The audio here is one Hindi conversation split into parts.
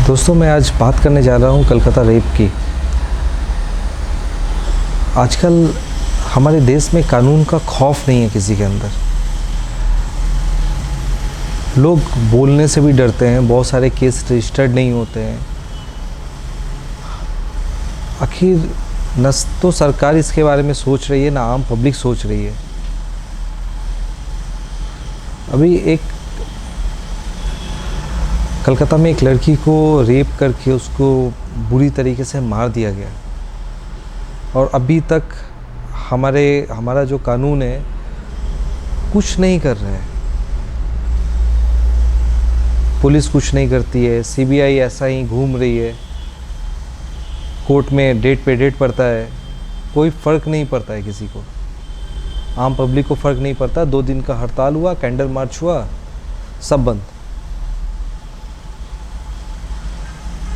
दोस्तों, मैं आज बात करने जा रहा हूँ कलकत्ता रेप की। आजकल हमारे देश में कानून का खौफ नहीं है किसी के अंदर। लोग बोलने से भी डरते हैं, बहुत सारे केस रजिस्टर्ड नहीं होते हैं। आखिर न तो सरकार इसके बारे में सोच रही है, ना आम पब्लिक सोच रही है। अभी एक कलकत्ता में एक लड़की को रेप करके उसको बुरी तरीके से मार दिया गया और अभी तक हमारा जो कानून है कुछ नहीं कर रहा है। पुलिस कुछ नहीं करती है, सीबीआई ऐसा ही घूम रही है, कोर्ट में डेट पे डेट पड़ता है, कोई फ़र्क नहीं पड़ता है किसी को। आम पब्लिक को फ़र्क नहीं पड़ता। 2 दिन का हड़ताल हुआ, कैंडल मार्च हुआ, सब बंद।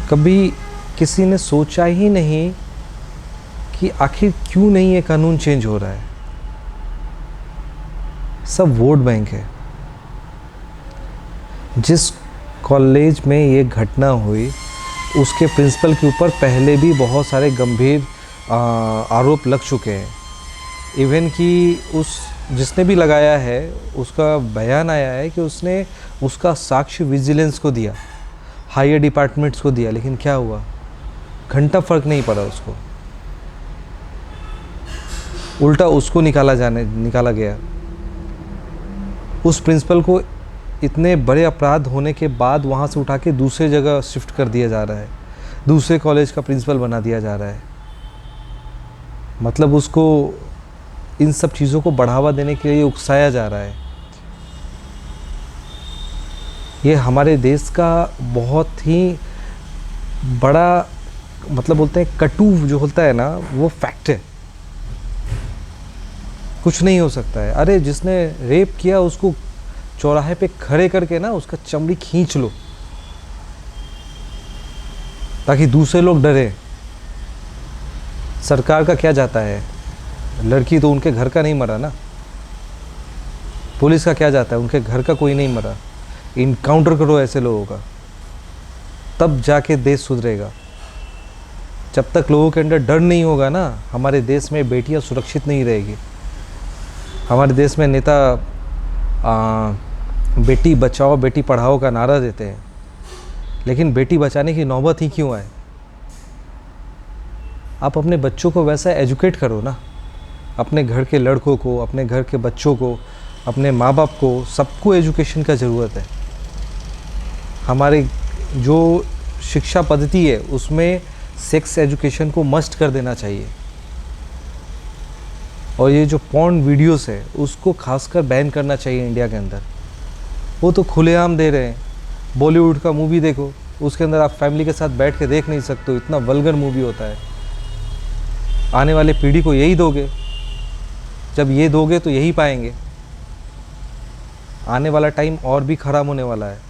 कभी किसी ने सोचा ही नहीं कि आखिर क्यों नहीं ये कानून चेंज हो रहा है। सब वोट बैंक है। जिस कॉलेज में ये घटना हुई उसके प्रिंसिपल के ऊपर पहले भी बहुत सारे गंभीर आरोप लग चुके हैं। इवन कि जिसने भी लगाया है उसका बयान आया है कि उसने उसका साक्ष्य विजिलेंस को दिया, हायर डिपार्टमेंट्स को दिया, लेकिन क्या हुआ? घंटा फ़र्क नहीं पड़ा उसको। उल्टा उसको निकाला गया। उस प्रिंसिपल को इतने बड़े अपराध होने के बाद वहाँ से उठा के दूसरे जगह शिफ्ट कर दिया जा रहा है, दूसरे कॉलेज का प्रिंसिपल बना दिया जा रहा है। मतलब उसको इन सब चीज़ों को बढ़ावा देने के लिए उकसाया जा रहा है। ये हमारे देश का बहुत ही बड़ा, मतलब बोलते हैं कटु जो होता है ना, वो फैक्ट है। कुछ नहीं हो सकता है। अरे जिसने रेप किया उसको चौराहे पे खड़े करके ना उसका चमड़ी खींच लो ताकि दूसरे लोग डरे। सरकार का क्या जाता है? लड़की तो उनके घर का नहीं मरा ना। पुलिस का क्या जाता है? उनके घर का कोई नहीं मरा। इनकाउंटर करो ऐसे लोगों का, तब जाके देश सुधरेगा। जब तक लोगों के अंदर डर नहीं होगा ना, हमारे देश में बेटियां सुरक्षित नहीं रहेगी। हमारे देश में नेता बेटी बचाओ बेटी पढ़ाओ का नारा देते हैं, लेकिन बेटी बचाने की नौबत ही क्यों आए? आप अपने बच्चों को वैसा एजुकेट करो ना, अपने घर के लड़कों को, अपने घर के बच्चों को, अपने माँ बाप को, सबको एजुकेशन का ज़रूरत है। हमारे जो शिक्षा पद्धति है उसमें सेक्स एजुकेशन को मस्ट कर देना चाहिए। और ये जो पॉर्न वीडियोस है उसको खासकर बैन करना चाहिए इंडिया के अंदर। वो तो खुलेआम दे रहे हैं। बॉलीवुड का मूवी देखो, उसके अंदर आप फैमिली के साथ बैठ के देख नहीं सकते हो, इतना वल्गर मूवी होता है। आने वाले पीढ़ी को यही दोगे, जब ये दोगे तो यही पाएंगे। आने वाला टाइम और भी ख़राब होने वाला है।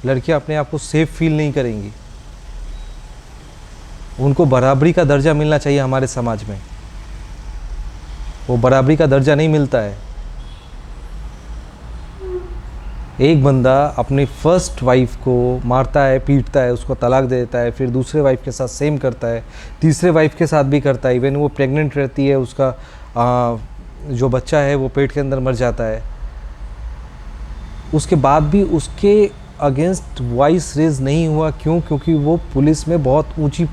लड़कियां अपने आप को सेफ फील नहीं करेंगी। उनको बराबरी का दर्जा मिलना चाहिए हमारे समाज में। वो बराबरी का दर्जा नहीं मिलता है। एक बंदा अपनी फर्स्ट वाइफ को मारता है, पीटता है, उसको तलाक दे देता है, फिर दूसरे वाइफ के साथ सेम करता है, तीसरे वाइफ के साथ भी करता है। इवन वो प्रेग्नेंट रहती है, उसका जो बच्चा है वो पेट के अंदर मर जाता है। उसके बाद भी उसके अगेंस्ट वॉइस रेज नहीं हुआ। क्यों? क्योंकि वो पुलिस में बहुत ऊंची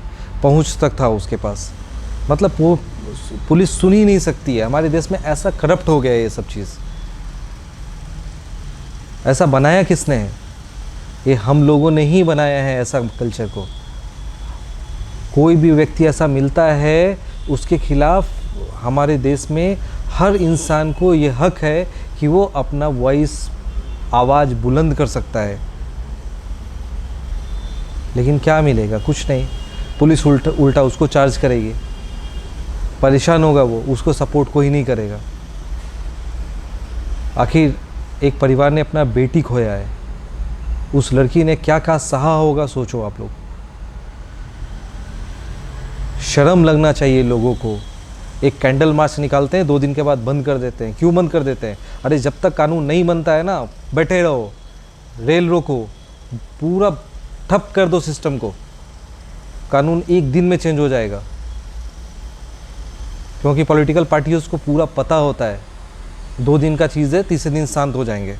पहुंच तक था उसके पास। मतलब वो पुलिस सुन ही नहीं सकती है। हमारे देश में ऐसा करप्ट हो गया है ये सब चीज़। ऐसा बनाया किसने है? ये हम लोगों ने ही बनाया है ऐसा कल्चर को। कोई भी व्यक्ति ऐसा मिलता है उसके खिलाफ हमारे देश में हर इंसान को ये हक है कि वो अपना वॉइस, आवाज़ बुलंद कर सकता है। लेकिन क्या मिलेगा? कुछ नहीं। पुलिस उल्टा उसको चार्ज करेगी, परेशान होगा वो, उसको सपोर्ट कोई नहीं करेगा। आखिर एक परिवार ने अपना बेटी खोया है, उस लड़की ने क्या क्या सहा होगा, सोचो आप लोग। शर्म लगना चाहिए लोगों को। एक कैंडल मार्च निकालते हैं, 2 दिन के बाद बंद कर देते हैं। क्यों बंद कर देते हैं? अरे जब तक कानून नहीं बनता है ना, बैठे रहो, रेल रोको, पूरा ठप कर दो सिस्टम को, कानून एक दिन में चेंज हो जाएगा। क्योंकि पॉलिटिकल पार्टियों को पूरा पता होता है 2 दिन का चीज़ है, तीसरे दिन शांत हो जाएंगे।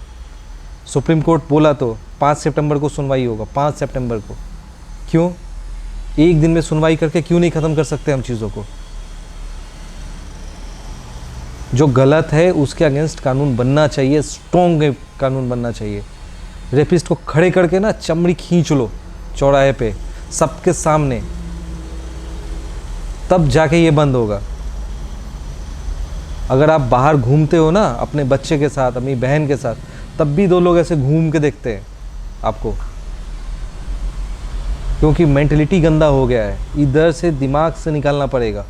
सुप्रीम कोर्ट बोला तो 5 सितंबर को सुनवाई होगा, 5 सितंबर को। क्यों? एक दिन में सुनवाई करके क्यों नहीं ख़त्म कर सकते हम चीज़ों को? जो गलत है उसके अगेंस्ट कानून बनना चाहिए, स्ट्रॉन्ग कानून बनना चाहिए। रेपिस्ट को खड़े करके ना चमड़ी खींच लो चौराहे पे सबके सामने, तब जाके ये बंद होगा। अगर आप बाहर घूमते हो ना अपने बच्चे के साथ, अपनी बहन के साथ, तब भी 2 लोग ऐसे घूम के देखते हैं आपको, क्योंकि मेंटलिटी गंदा हो गया है। इधर से दिमाग से निकालना पड़ेगा,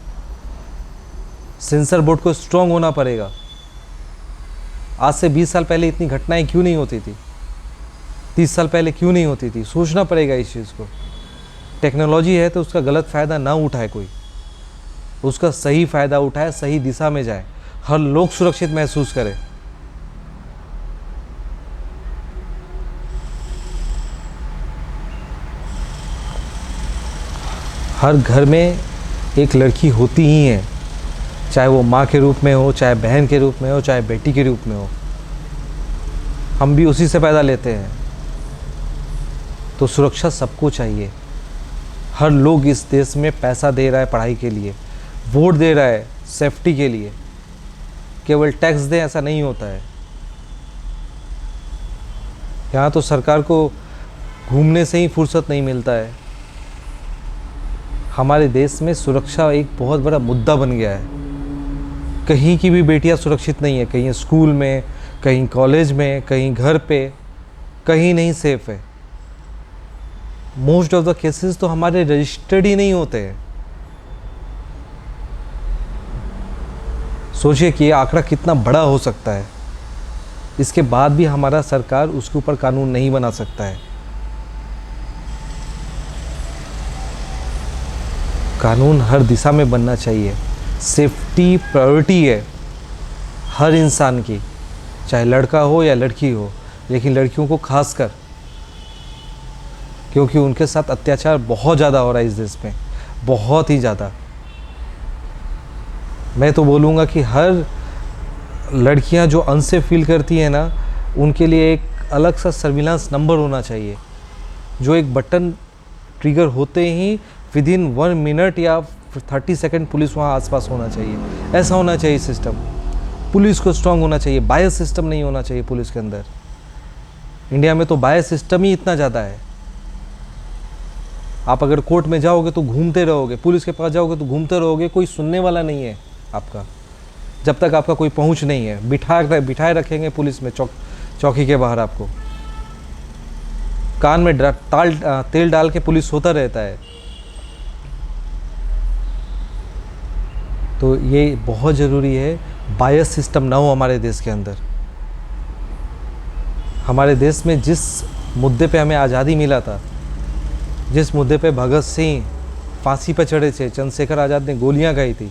सेंसर बोर्ड को स्ट्रांग होना पड़ेगा। आज से 20 साल पहले इतनी घटनाएं क्यों नहीं होती थी? 30 साल पहले क्यों नहीं होती थी? सोचना पड़ेगा इस चीज़ को। टेक्नोलॉजी है तो उसका गलत फ़ायदा ना उठाए कोई, उसका सही फ़ायदा उठाए, सही दिशा में जाए, हर लोग सुरक्षित महसूस करें। हर घर में एक लड़की होती ही है, चाहे वो माँ के रूप में हो, चाहे बहन के रूप में हो, चाहे बेटी के रूप में हो। हम भी उसी से पैदा लेते हैं। तो सुरक्षा सबको चाहिए। हर लोग इस देश में पैसा दे रहा है पढ़ाई के लिए, वोट दे रहा है सेफ्टी के लिए। केवल टैक्स दे ऐसा नहीं होता है। यहाँ तो सरकार को घूमने से ही फुर्सत नहीं मिलता है। हमारे देश में सुरक्षा एक बहुत बड़ा मुद्दा बन गया है। कहीं की भी बेटियां सुरक्षित नहीं है, कहीं स्कूल में, कहीं कॉलेज में, कहीं घर पे, कहीं नहीं सेफ है। मोस्ट ऑफ द केसेस तो हमारे रजिस्टर्ड ही नहीं होते हैं। सोचिए कि ये आंकड़ा कितना बड़ा हो सकता है। इसके बाद भी हमारा सरकार उसके ऊपर कानून नहीं बना सकता है। कानून हर दिशा में बनना चाहिए। सेफ्टी प्रायोरिटी है हर इंसान की, चाहे लड़का हो या लड़की हो, लेकिन लड़कियों को खासकर, क्योंकि उनके साथ अत्याचार बहुत ज़्यादा हो रहा है इस देश में, बहुत ही ज़्यादा। मैं तो बोलूँगा कि हर लड़कियां जो अनसेफ फील करती हैं ना, उनके लिए एक अलग सा सर्विलांस नंबर होना चाहिए, जो एक बटन ट्रिगर होते ही विदिन 1 मिनट या 30 सेकंड पुलिस वहाँ आसपास होना चाहिए। ऐसा होना चाहिए सिस्टम। पुलिस को स्ट्रांग होना चाहिए, बायस सिस्टम नहीं होना चाहिए पुलिस के अंदर। इंडिया में तो बायस सिस्टम ही इतना ज़्यादा है। आप अगर कोर्ट में जाओगे तो घूमते रहोगे, पुलिस के पास जाओगे तो घूमते रहोगे, कोई सुनने वाला नहीं है आपका, जब तक आपका कोई पहुंच नहीं है। बिठाए रखेंगे पुलिस में चौकी के बाहर, आपको कान में तेल डाल के पुलिस होता रहता है। तो ये बहुत ज़रूरी है, बायस सिस्टम ना हो हमारे देश के अंदर। हमारे देश में जिस मुद्दे पे हमें आज़ादी मिला था, जिस मुद्दे पे भगत सिंह फांसी पर चढ़े थे, चंद्रशेखर आज़ाद ने गोलियां खाई थी,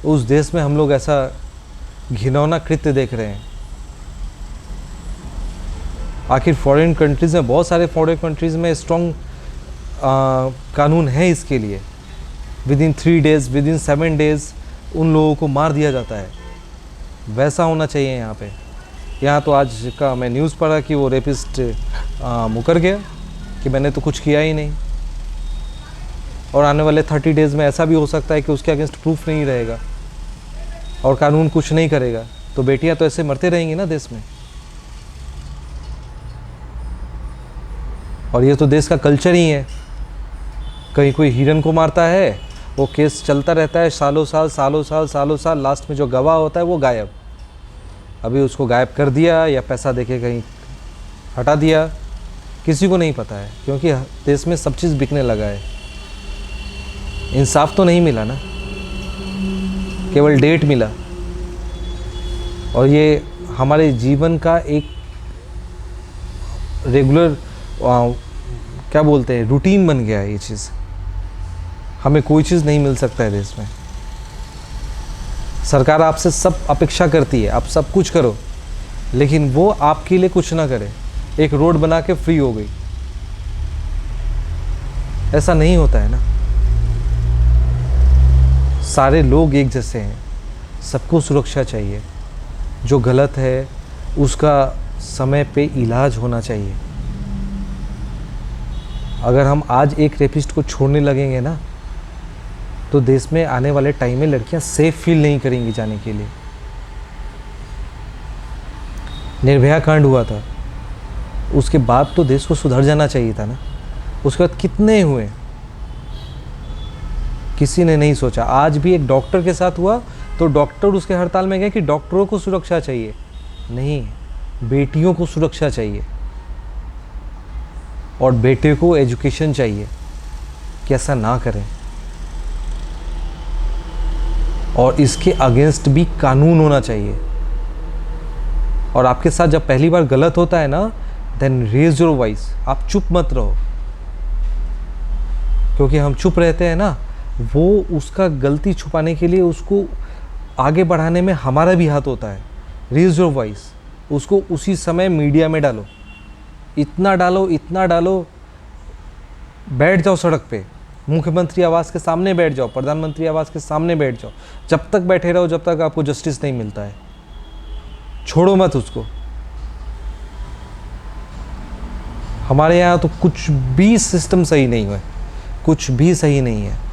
उस देश में हम लोग ऐसा घिनौना कृत्य देख रहे हैं। आखिर फॉरेन कंट्रीज़ में, बहुत सारे फॉरेन कंट्रीज़ में स्ट्रॉन्ग कानून है इसके लिए। विदिन 3 डेज़, विदिन 7 डेज़ उन लोगों को मार दिया जाता है। वैसा होना चाहिए यहाँ पे। यहाँ तो आज का मैं न्यूज़ पढ़ा कि वो रेपिस्ट मुकर गया कि मैंने तो कुछ किया ही नहीं। और आने वाले 30 डेज़ में ऐसा भी हो सकता है कि उसके अगेंस्ट प्रूफ नहीं रहेगा और कानून कुछ नहीं करेगा, तो बेटियां तो ऐसे मरते रहेंगी ना देश में। और ये तो देश का कल्चर ही है। कहीं कोई हिरन को मारता है, वो केस चलता रहता है सालों साल, लास्ट में जो गवाह होता है वो गायब। अभी उसको गायब कर दिया या पैसा देके कहीं हटा दिया, किसी को नहीं पता है, क्योंकि देश में सब चीज़ बिकने लगा है। इंसाफ तो नहीं मिला ना, केवल डेट मिला। और ये हमारे जीवन का एक रेगुलर क्या बोलते हैं, रूटीन बन गया है ये चीज़। हमें कोई चीज़ नहीं मिल सकता है देश में। सरकार आपसे सब अपेक्षा करती है, आप सब कुछ करो, लेकिन वो आपके लिए कुछ ना करे। एक रोड बना के फ्री हो गई, ऐसा नहीं होता है ना। सारे लोग एक जैसे हैं, सबको सुरक्षा चाहिए। जो गलत है उसका समय पे इलाज होना चाहिए। अगर हम आज एक रेपिस्ट को छोड़ने लगेंगे ना, तो देश में आने वाले टाइम में लड़कियां सेफ फील नहीं करेंगी जाने के लिए। निर्भया कांड हुआ था, उसके बाद तो देश को सुधर जाना चाहिए था ना। उसके बाद कितने हुए, किसी ने नहीं सोचा। आज भी एक डॉक्टर के साथ हुआ तो डॉक्टर उसके हड़ताल में गए कि डॉक्टरों को सुरक्षा चाहिए। नहीं, बेटियों को सुरक्षा चाहिए और बेटे को एजुकेशन चाहिए कि ऐसा ना करें। और इसके अगेंस्ट भी कानून होना चाहिए। और आपके साथ जब पहली बार गलत होता है ना, देन रेज योर वॉइस। आप चुप मत रहो, क्योंकि हम चुप रहते हैं ना, वो उसका गलती छुपाने के लिए उसको आगे बढ़ाने में हमारा भी हाथ होता है। रेज योर वॉइस, उसको उसी समय मीडिया में डालो, इतना डालो, इतना डालो। बैठ जाओ सड़क पे, मुख्यमंत्री आवास के सामने बैठ जाओ, प्रधानमंत्री आवास के सामने बैठ जाओ। जब तक बैठे रहो जब तक आपको जस्टिस नहीं मिलता है। छोड़ो मत उसको। हमारे यहाँ तो कुछ भी सिस्टम सही नहीं है, कुछ भी सही नहीं है।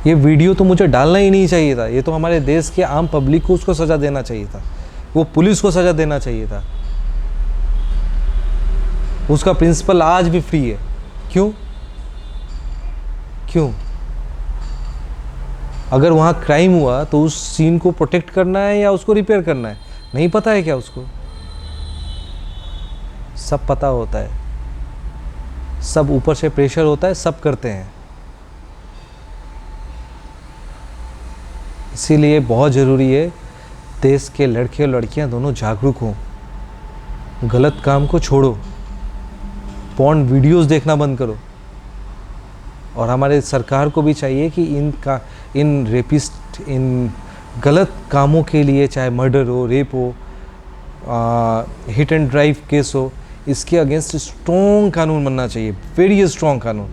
ये वीडियो तो मुझे डालना ही नहीं चाहिए था। ये तो हमारे देश के आम पब्लिक को उसको सज़ा देना चाहिए था, वो पुलिस को सज़ा देना चाहिए था। उसका प्रिंसिपल आज भी फ्री है। क्यों? क्यों? अगर वहाँ क्राइम हुआ तो उस सीन को प्रोटेक्ट करना है या उसको रिपेयर करना है, नहीं पता है क्या उसको? सब पता होता है, सब ऊपर से प्रेशर होता है, सब करते हैं। इसीलिए बहुत ज़रूरी है देश के लड़के और लड़कियां दोनों जागरूक हों। गलत काम को छोड़ो, पॉर्न वीडियोस देखना बंद करो। और हमारे सरकार को भी चाहिए कि इन रेपिस्ट, इन गलत कामों के लिए, चाहे मर्डर हो, रेप हो, हिट एंड ड्राइव केस हो, इसके अगेंस्ट स्ट्रॉन्ग कानून बनना चाहिए, वेरी स्ट्रॉन्ग कानून।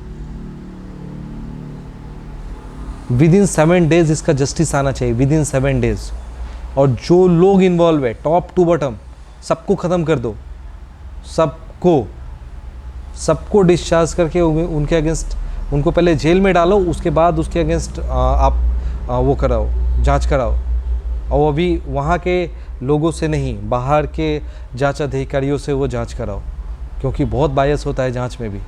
विद इन 7 डेज इसका जस्टिस आना चाहिए, विद इन 7 डेज। और जो लोग इन्वॉल्व है, टॉप टू बॉटम, सबको ख़त्म कर दो, सबको डिस्चार्ज करके उनके अगेंस्ट, उनको पहले जेल में डालो, उसके बाद उसके अगेंस्ट आप वो कराओ, जांच कराओ। और अभी वहाँ के लोगों से नहीं, बाहर के जांच अधिकारियों से वो जांच कराओ, क्योंकि बहुत बायस होता है जांच में भी।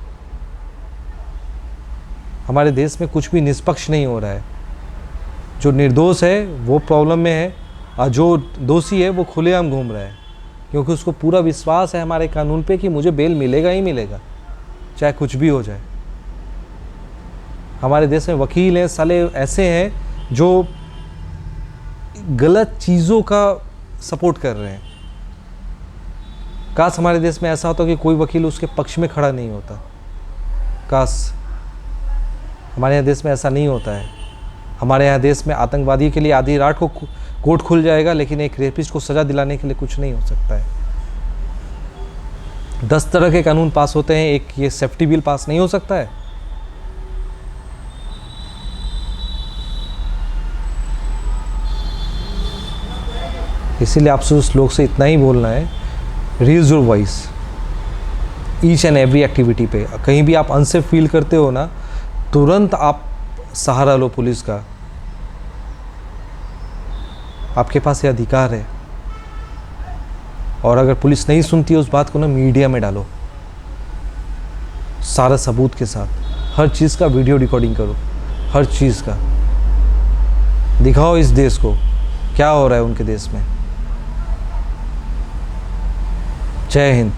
हमारे देश में कुछ भी निष्पक्ष नहीं हो रहा है। जो निर्दोष है वो प्रॉब्लम में है, और जो दोषी है वो खुलेआम घूम रहा है, क्योंकि उसको पूरा विश्वास है हमारे कानून पे कि मुझे बेल मिलेगा ही मिलेगा, चाहे कुछ भी हो जाए। हमारे देश में वकील हैं साले ऐसे हैं जो गलत चीज़ों का सपोर्ट कर रहे हैं। काश हमारे देश में ऐसा होता कि कोई वकील उसके पक्ष में खड़ा नहीं होता। काश हमारे यहाँ देश में ऐसा नहीं होता है। हमारे यहाँ देश में आतंकवादी के लिए आधी रात को कोर्ट खुल जाएगा, लेकिन एक रेपिस्ट को सज़ा दिलाने के लिए कुछ नहीं हो सकता है। 10 तरह के कानून पास होते हैं, एक ये सेफ्टी बिल पास नहीं हो सकता है। इसीलिए आपसे उस लोग से इतना ही बोलना है, raise your voice each and every activity पे। कहीं भी आप अनसेफ फील करते हो ना, तुरंत आप सहारा लो पुलिस का। आपके पास ये अधिकार है। और अगर पुलिस नहीं सुनती है उस बात को ना, मीडिया में डालो सारा सबूत के साथ। हर चीज़ का वीडियो रिकॉर्डिंग करो, हर चीज़ का दिखाओ इस देश को क्या हो रहा है उनके देश में। जय हिंद।